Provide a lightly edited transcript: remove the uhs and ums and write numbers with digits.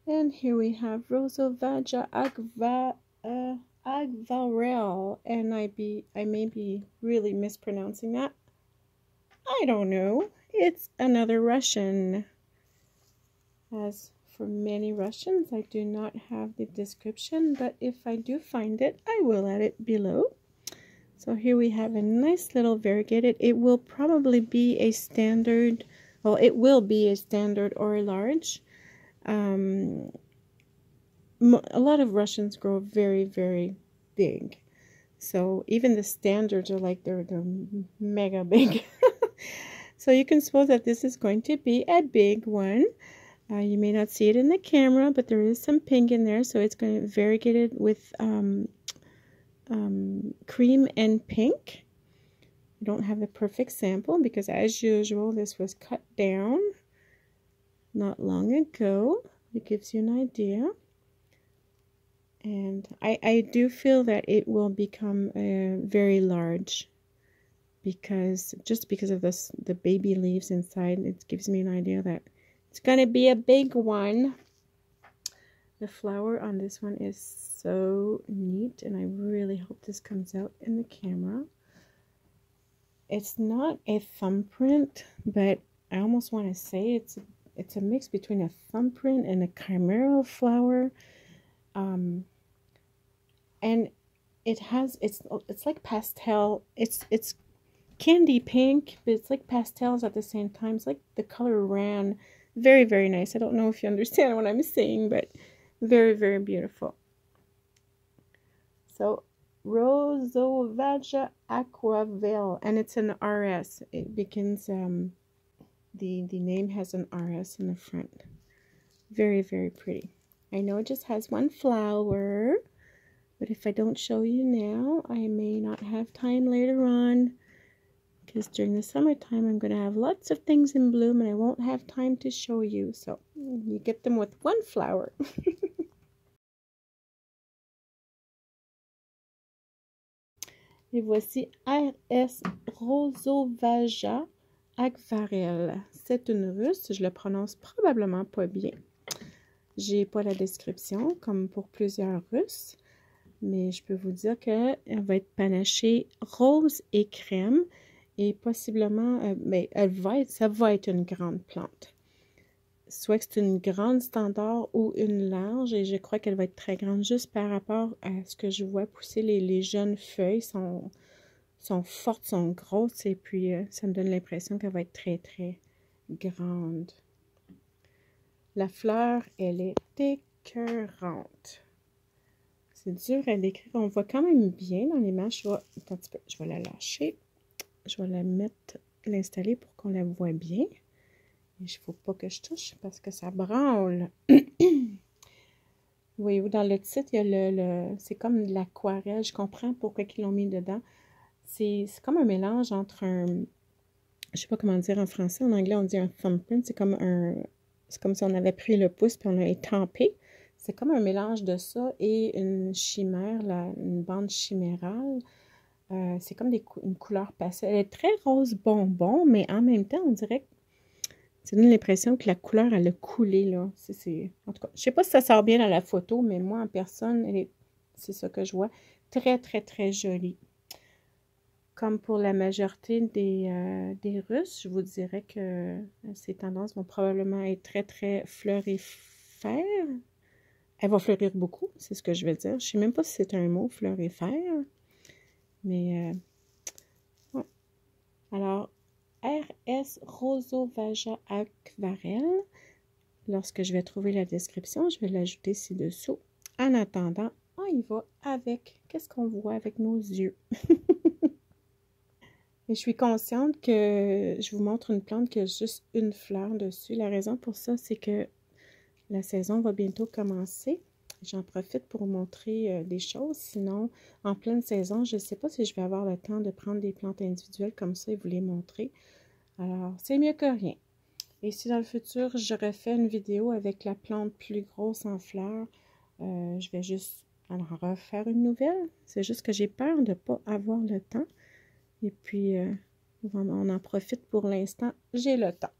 And here we have Rosovaja Agvarel, and I may be really mispronouncing that. I don't know. It's another Russian. As for many Russians, I do not have the description, but if I do find it, I will add it below. So here we have a nice little variegated. It will probably be a standard, well, it will be a standard or a large. A lot of Russians grow very, very big. So even the standards are like they're mega big. So you can suppose that this is going to be a big one. You may not see it in the camera, but there is some pink in there. So it's going to be variegated with cream and pink. I don't have the perfect sample because, as usual, this was cut down not long ago. It gives you an idea. And I do feel that it will become very large because of the baby leaves inside. It gives me an idea that it's going to be a big one. The flower on this one is so neat, and I really hope this comes out in the camera. It's not a thumbprint, but I almost want to say it's a mix between a thumbprint and a chimeral flower. And it's like pastel. It's candy pink, but it's like pastels at the same time. It's like the color ran. Very, very nice. I don't know if you understand what I'm saying, but very, very beautiful. So Rosovaja Aquavale, and it's an RS. It begins the name has an RS in the front. Very, very pretty. I know it just has one flower, but if I don't show you now, I may not have time later on, because during the summertime I'm going to have lots of things in bloom and I won't have time to show you. So you get them with one flower. Et voici RS Rosovaja Agvarel. C'est une russe, je le prononce probablement pas bien. J'ai pas la description comme pour plusieurs russes, mais je peux vous dire qu'elle va être panachée rose et crème et possiblement, mais ça va être une grande plante. Soit que c'est une grande standard ou une large, et je crois qu'elle va être très grande juste par rapport à ce que je vois pousser. Les jeunes feuilles sont fortes, sont grosses, et puis ça me donne l'impression qu'elle va être très, très grande. La fleur, elle est écœurante. C'est dur à décrire. On voit quand même bien dans l'image. Attends un petit peu, je vais la lâcher. Je vais la mettre, l'installer pour qu'on la voit bien. Il ne faut pas que je touche parce que ça branle. Oui, dans le titre, il y a c'est comme de l'aquarelle. Je comprends pourquoi ils l'ont mis dedans. C'est comme un mélange entre un... Je sais pas comment dire en français. En anglais, on dit un thumbprint. C'est comme si on avait pris le pouce puis on l'a étampé. C'est comme un mélange de ça et une chimère, une bande chimérale. C'est comme une couleur pastel. Elle est très rose bonbon, mais en même temps, on dirait que ça donne l'impression que la couleur, elle a coulé, là. En tout cas, je sais pas si ça sort bien dans la photo, mais moi, en personne, c'est ça que je vois. Très, très, très jolie. Comme pour la majorité des Russes, je vous dirais que ces tendances vont probablement être très, très fleurifères. Elle va fleurir beaucoup, c'est ce que je veux dire. Je sais même pas si c'est un mot, fleurifère. Mais, ouais. Alors, RS Rosovaja Aquarelle. Lorsque je vais trouver la description, je vais l'ajouter ci-dessous. En attendant, on y va avec qu'est-ce qu'on voit avec nos yeux. Et je suis consciente que je vous montre une plante qui a juste une fleur dessus. La raison pour ça, c'est que la saison va bientôt commencer. J'en profite pour vous montrer des choses. Sinon, en pleine saison, je ne sais pas si je vais avoir le temps de prendre des plantes individuelles comme ça et vous les montrer. Alors, c'est mieux que rien. Et si dans le futur, je refais une vidéo avec la plante plus grosse en fleurs, je vais juste en refaire une nouvelle. C'est juste que j'ai peur de ne pas avoir le temps. Et puis, on en profite pour l'instant. J'ai le temps.